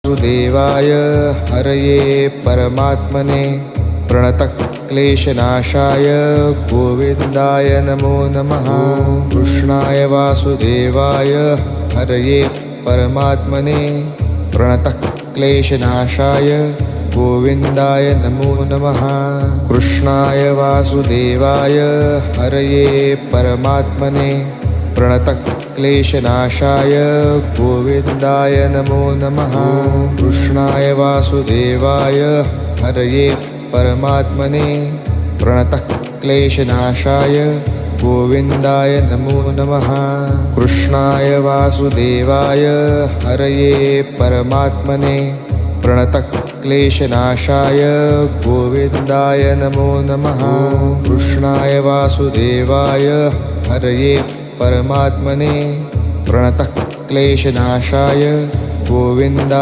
वासुदेवाय हरये परमात्मने प्रणतक्लेशनाशाय गोविन्दाय नमो नमः। कृष्णाय वासुदेवाय हरये परमात्मने प्रणतक्लेशनाशाय गोविन्दाय नमो नमः। कृष्णाय वासुदेवाय हरये परमात्मने प्रणतक्लेशनाशाय गोविन्दाय नमो नमः। कृष्णाय वासुदेवाय हरये परमात्मने प्रणतक्लेशनाशाय गोविन्दाय नमो नमः। कृष्णाय वासुदेवाय हरये परमात्मने प्रणतक्लेशनाशाय गोविन्दाय नमो नमः। कृष्णाय वासुदेवाय हरये परमात्मने प्रणतक्लेशनाशाय गोविन्दाय